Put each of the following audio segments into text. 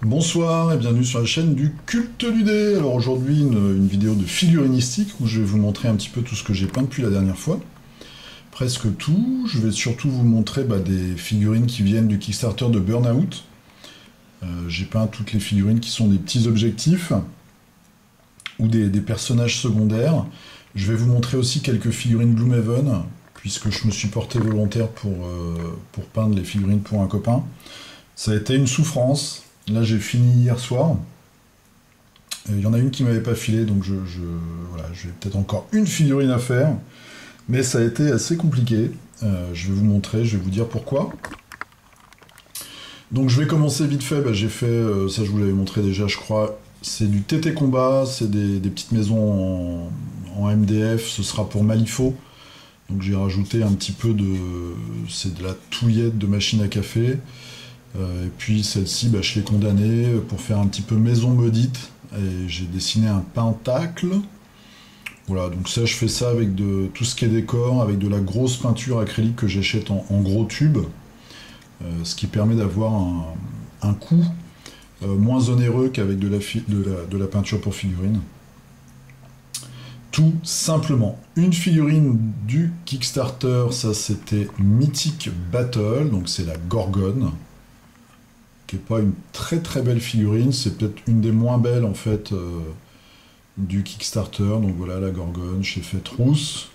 Bonsoir et bienvenue sur la chaîne du Culte du Dé. Alors aujourd'hui une vidéo de figurinistique où je vais vous montrer un petit peu tout ce que j'ai peint depuis la dernière fois. Presque tout. Je vais surtout vous montrer des figurines qui viennent du Kickstarter de Burnout. J'ai peint toutes les figurines qui sont des petits objectifs ou des personnages secondaires. Je vais vous montrer aussi quelques figurines Gloomhaven puisque je me suis porté volontaire pour peindre les figurines pour un copain. Ça a été une souffrance. Là, j'ai fini hier soir. Il y en a une qui m'avait pas filé, donc voilà, j'ai peut-être encore une figurine à faire. Mais ça a été assez compliqué. Je vais vous montrer, je vais vous dire pourquoi. Donc je vais commencer vite fait. J'ai fait, ça je vous l'avais montré déjà, je crois. C'est du TT Combat, c'est des petites maisons en MDF. Ce sera pour Malifaux. Donc j'ai rajouté un petit peu de... C'est de la touillette de machine à café. Et puis celle-ci, je l'ai condamnée pour faire un petit peu maison maudite. Et j'ai dessiné un pentacle. Voilà, donc ça, je fais ça avec de tout ce qui est décor, avec de la grosse peinture acrylique que j'achète en gros tubes. Ce qui permet d'avoir un coût moins onéreux qu'avec de la peinture pour figurine. Tout simplement. Une figurine du Kickstarter, ça c'était Mythic Battle, donc c'est la Gorgone. Qui n'est pas une très très belle figurine, c'est peut-être une des moins belles en fait du Kickstarter. Donc voilà la Gorgone, j'ai fait trousse,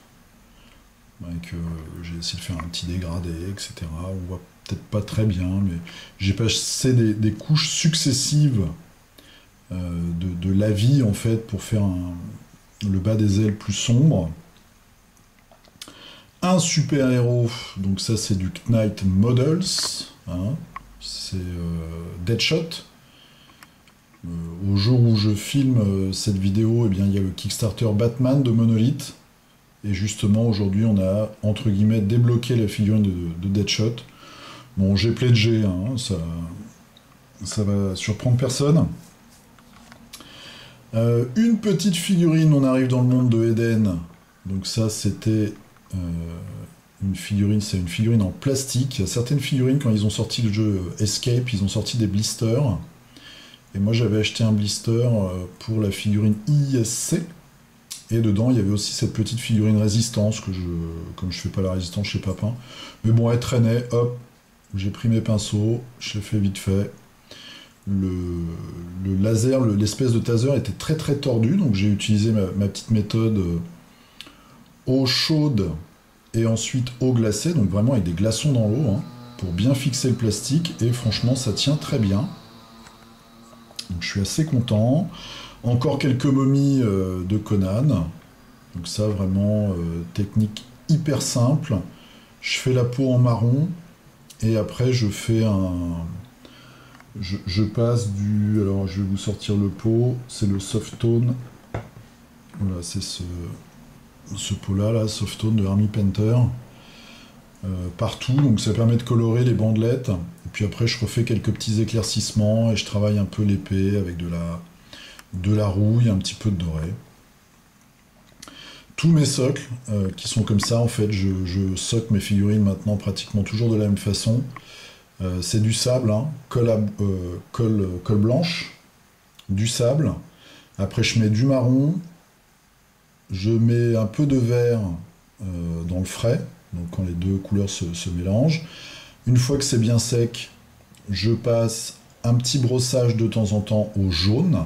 j'ai essayé de faire un petit dégradé, etc. On voit peut-être pas très bien, mais j'ai passé des couches successives de lavis en fait pour faire le bas des ailes plus sombre. Un super héros, donc ça c'est du Knight Models, hein. C'est Deadshot. Au jour où je filme cette vidéo, il y a le Kickstarter Batman de Monolith. Et justement, aujourd'hui, on a, entre guillemets, débloqué la figurine de Deadshot. Bon, j'ai pledgé, hein, ça va surprendre personne. Une petite figurine, on arrive dans le monde de Eden. Donc ça, c'était... une figurine, c'est une figurine en plastique. Il y a certaines figurines, quand ils ont sorti le jeu Escape, ils ont sorti des blisters. Et moi, j'avais acheté un blister pour la figurine ISC. Et dedans, il y avait aussi cette petite figurine résistance, comme je fais pas la résistance, je sais pas peint. Mais bon, elle traînait, hop, j'ai pris mes pinceaux, je l'ai fait vite fait. Le laser, l'espèce de taser était très très tordu, donc j'ai utilisé ma petite méthode eau chaude et ensuite eau glacée, donc vraiment avec des glaçons dans l'eau, hein, pour bien fixer le plastique, et franchement ça tient très bien. Donc je suis assez content. Encore quelques momies de Conan, donc ça vraiment technique hyper simple. Je fais la peau en marron, et après je fais je passe du... Alors je vais vous sortir le pot, c'est le Soft Tone. Voilà, c'est ce pot-là, Soft Tone de Army Painter, partout, donc ça permet de colorer les bandelettes, et puis après je refais quelques petits éclaircissements, et je travaille un peu l'épée avec de la rouille, un petit peu de doré. Tous mes socles, qui sont comme ça, en fait, je socle mes figurines maintenant pratiquement toujours de la même façon. C'est du sable, hein, colle blanche, du sable, après je mets du marron, je mets un peu de vert dans le frais, donc quand les deux couleurs se mélangent. Une fois que c'est bien sec, je passe un petit brossage de temps en temps au jaune,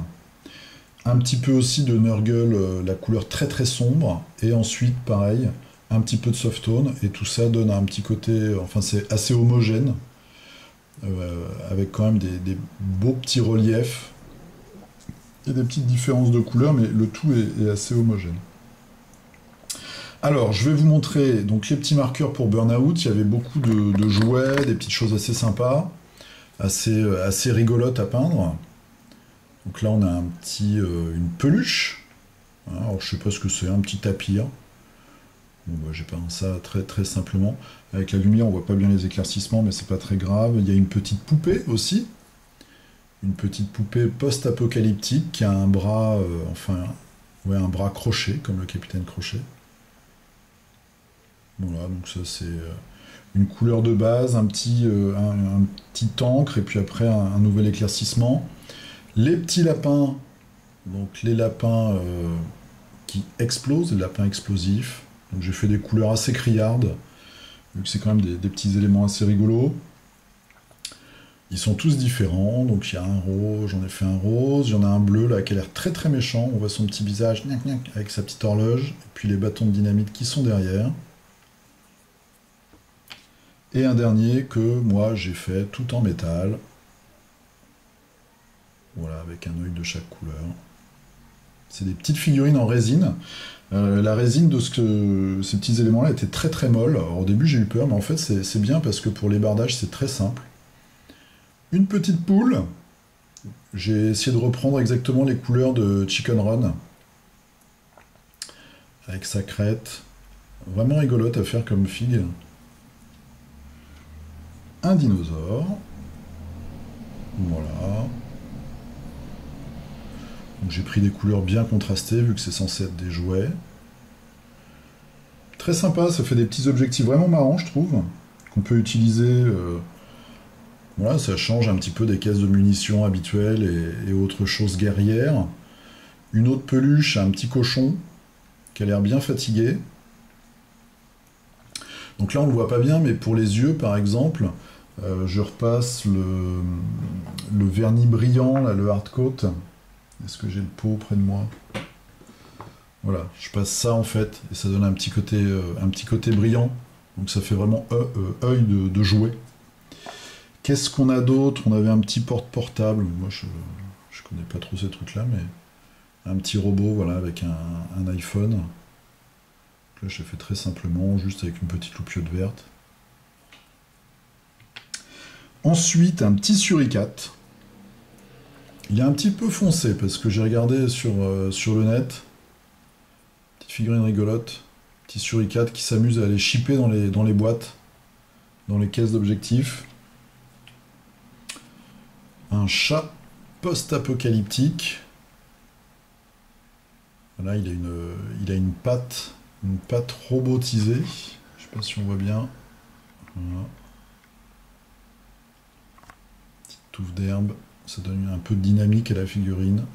un petit peu aussi de Nurgle, la couleur très très sombre, et ensuite pareil, un petit peu de soft tone, et tout ça donne un petit côté, enfin c'est assez homogène, avec quand même des beaux petits reliefs, et des petites différences de couleurs, mais le tout est assez homogène. Alors, je vais vous montrer donc les petits marqueurs pour Burnout. Il y avait beaucoup de jouets, des petites choses assez sympas, assez rigolotes à peindre. Donc là, on a une peluche. Alors, je sais pas ce que c'est, un petit tapir. Bon, j'ai peint ça très très simplement. Avec la lumière, on voit pas bien les éclaircissements, mais c'est pas très grave. Il y a une petite poupée aussi. Une petite poupée post-apocalyptique qui a un bras, un bras crochet, comme le capitaine Crochet. Voilà, donc ça c'est une couleur de base, un petit encre, et puis après un nouvel éclaircissement. Les petits lapins, donc les lapins qui explosent, les lapins explosifs. Donc j'ai fait des couleurs assez criardes, vu que c'est quand même des petits éléments assez rigolos. Ils sont tous différents, donc il y a un rose, j'en ai fait un rose, il y en a un bleu là qui a l'air très très méchant, on voit son petit visage gnac, gnac, avec sa petite horloge, et puis les bâtons de dynamite qui sont derrière. Et un dernier que moi j'ai fait tout en métal, voilà, avec un œil de chaque couleur. C'est des petites figurines en résine. La résine de ces petits éléments-là était très très molle. Alors, au début j'ai eu peur, mais en fait c'est bien parce que pour les bardages c'est très simple. Une petite poule. J'ai essayé de reprendre exactement les couleurs de Chicken Run. Avec sa crête. Vraiment rigolote à faire comme figue. Un dinosaure. Voilà. Donc j'ai pris des couleurs bien contrastées vu que c'est censé être des jouets. Très sympa, ça fait des petits objectifs vraiment marrants je trouve. Qu'on peut utiliser... Voilà, ça change un petit peu des caisses de munitions habituelles et autres choses guerrières. Une autre peluche, un petit cochon qui a l'air bien fatigué. Donc là on le voit pas bien, mais pour les yeux par exemple, je repasse le vernis brillant, là, le hard coat. Est-ce que j'ai le pot près de moi? Voilà, je passe ça en fait, et ça donne un petit côté brillant. Donc ça fait vraiment œil de jouet. Qu'est-ce qu'on a d'autre? On avait un petit porte-portable. Moi, je connais pas trop ces trucs-là, mais un petit robot, voilà, avec un iPhone. Donc là, j'ai fait très simplement, juste avec une petite loupiote verte. Ensuite, un petit suricate. Il est un petit peu foncé, parce que j'ai regardé sur le net. Petite figurine rigolote. Petit suricate qui s'amuse à aller shipper dans les boîtes, dans les caisses d'objectifs. Un chat post-apocalyptique. Là, il a une patte robotisée. Je sais pas si on voit bien. Voilà. Petite touffe d'herbe. Ça donne un peu de dynamique à la figurine.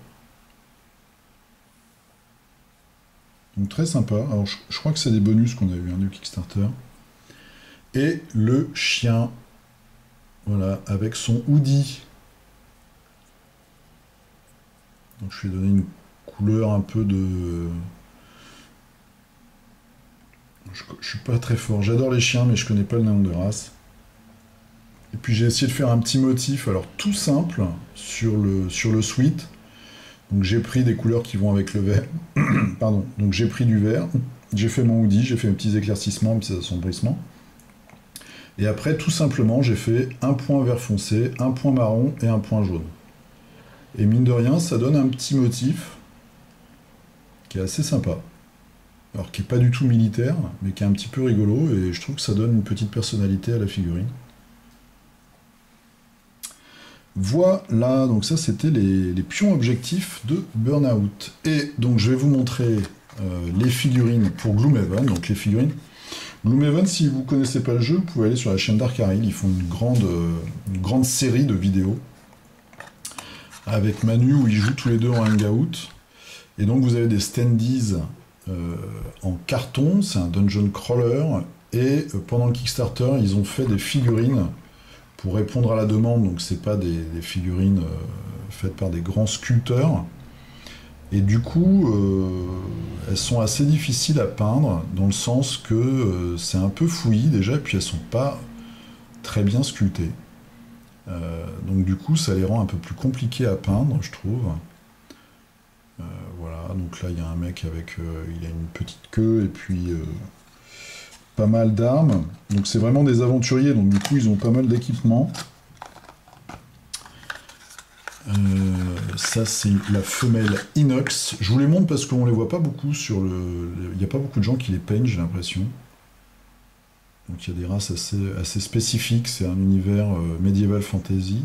Donc très sympa. Alors je crois que c'est des bonus qu'on a eu du Kickstarter. Et le chien, voilà, avec son hoodie. Donc je lui ai donné une couleur un peu de... Je suis pas très fort. J'adore les chiens, mais je connais pas le nom de race. Et puis j'ai essayé de faire un petit motif, alors tout simple, sur le sweat. Donc j'ai pris des couleurs qui vont avec le vert. Pardon. Donc j'ai pris du vert, j'ai fait mon hoodie, j'ai fait mes petits éclaircissements, mes petits assombrissements. Et après, tout simplement, j'ai fait un point vert foncé, un point marron et un point jaune. Et mine de rien, ça donne un petit motif qui est assez sympa. Alors qui n'est pas du tout militaire, mais qui est un petit peu rigolo, et je trouve que ça donne une petite personnalité à la figurine. Voilà, donc ça c'était les pions objectifs de Burnout. Et donc je vais vous montrer les figurines pour Gloomhaven. Donc les figurines. Gloomhaven, si vous ne connaissez pas le jeu, vous pouvez aller sur la chaîne Dark Haril, ils font une grande série de vidéos avec Manu où ils jouent tous les deux en hangout. Et donc vous avez des standees en carton, c'est un dungeon crawler, et pendant le Kickstarter, ils ont fait des figurines pour répondre à la demande, donc c'est pas des figurines faites par des grands sculpteurs. Et du coup, elles sont assez difficiles à peindre, dans le sens que c'est un peu fouillis déjà, et puis elles sont pas très bien sculptées. Donc du coup, ça les rend un peu plus compliquées à peindre, je trouve. Voilà, donc là, il y a un mec avec... il a une petite queue, et puis... pas mal d'armes. Donc c'est vraiment des aventuriers, donc du coup ils ont pas mal d'équipements. Ça c'est la femelle inox. Je vous les montre parce qu'on les voit pas beaucoup sur le... Il n'y a pas beaucoup de gens qui les peignent, j'ai l'impression. Donc il y a des races assez spécifiques, c'est un univers médiéval fantasy,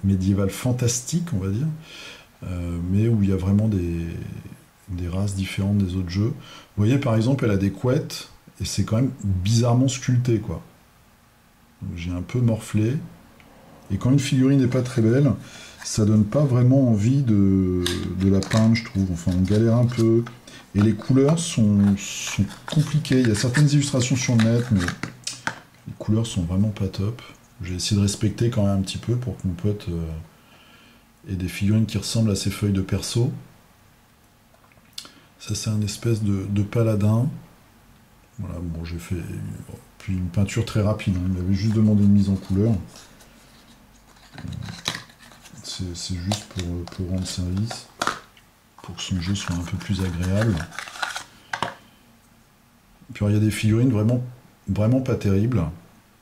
médiéval fantastique on va dire, mais où il y a vraiment des races différentes des autres jeux. Vous voyez par exemple elle a des couettes, et c'est quand même bizarrement sculpté, quoi. J'ai un peu morflé. Et quand une figurine n'est pas très belle, ça donne pas vraiment envie de la peindre, je trouve. Enfin, on galère un peu. Et les couleurs sont compliquées. Il y a certaines illustrations sur le net, mais les couleurs sont vraiment pas top. J'ai essayé de respecter quand même un petit peu pour que mon pote ait des figurines qui ressemblent à ses feuilles de perso. Ça, c'est un espèce de paladin. Voilà, bon, j'ai fait puis une peinture très rapide. Hein. Il m'avait juste demandé une mise en couleur. C'est juste pour rendre service, pour que son jeu soit un peu plus agréable. Puis il y a des figurines vraiment pas terribles.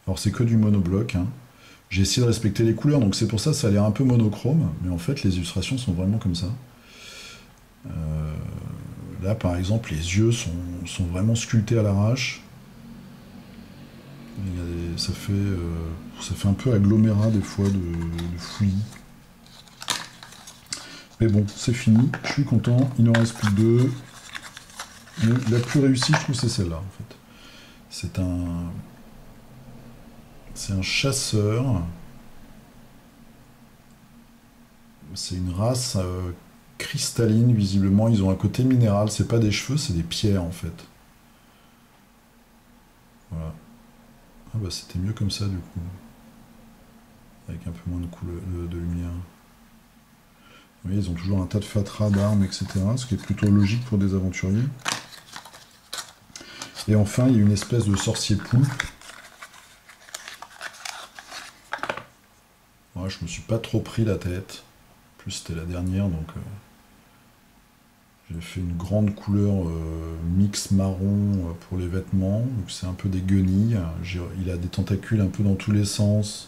Alors c'est que du monobloc. Hein. J'ai essayé de respecter les couleurs, donc c'est pour ça que ça a l'air un peu monochrome, mais en fait les illustrations sont vraiment comme ça. Là par exemple les yeux sont vraiment sculptés à l'arrache. Ça fait un peu agglomérat des fois de fouillis. Mais bon, c'est fini, je suis content, il en reste plus que 2. Mais la plus réussie, je trouve, c'est celle-là, en fait. C'est un chasseur. C'est une race cristalline, visiblement. Ils ont un côté minéral, c'est pas des cheveux, c'est des pierres, en fait. Voilà. Ah bah c'était mieux comme ça, du coup. Avec un peu moins de lumière. Vous voyez, ils ont toujours un tas de fatras, d'armes, etc. Ce qui est plutôt logique pour des aventuriers. Et enfin, il y a une espèce de sorcier poulpe. Ouais, je me suis pas trop pris la tête. En plus, c'était la dernière, donc... j'ai fait une grande couleur mix marron pour les vêtements. Donc c'est un peu des guenilles. Il a des tentacules un peu dans tous les sens.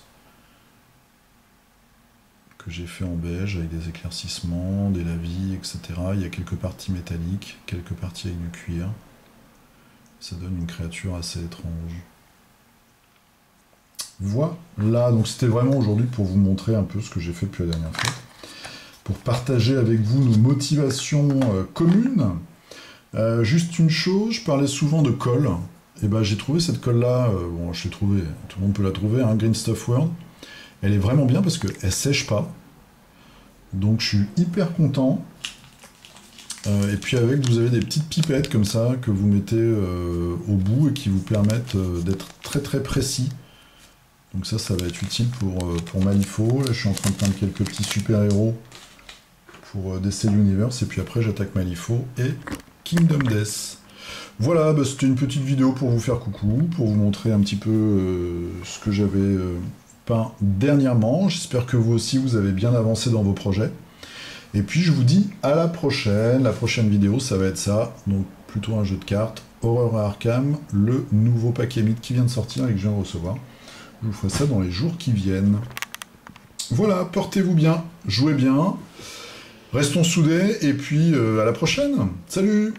Que j'ai fait en beige avec des éclaircissements, des lavis, etc. Il y a quelques parties métalliques, quelques parties avec du cuir. Ça donne une créature assez étrange. Voilà, donc c'était vraiment aujourd'hui pour vous montrer un peu ce que j'ai fait depuis la dernière fois. Pour partager avec vous nos motivations communes. Juste une chose, je parlais souvent de colle. Et ben j'ai trouvé cette colle-là, bon je l'ai trouvée, tout le monde peut la trouver, hein, Green Stuff World. Elle est vraiment bien parce qu'elle sèche pas. Donc je suis hyper content. Et puis avec, vous avez des petites pipettes comme ça que vous mettez au bout et qui vous permettent d'être très très précis. Donc ça va être utile pour Malifaux. Là je suis en train de peindre quelques petits super-héros pour DC Universe. Et puis après j'attaque Malifaux et Kingdom Death. Voilà, bah, c'était une petite vidéo pour vous faire coucou, pour vous montrer un petit peu ce que j'avais... peint dernièrement. J'espère que vous aussi vous avez bien avancé dans vos projets. Et puis je vous dis à la prochaine. La prochaine vidéo, ça va être ça. Donc plutôt un jeu de cartes. Horror à Arkham, le nouveau paquet mythe qui vient de sortir et que je viens de recevoir. Je vous ferai ça dans les jours qui viennent. Voilà, portez-vous bien, jouez bien, restons soudés et puis à la prochaine. Salut!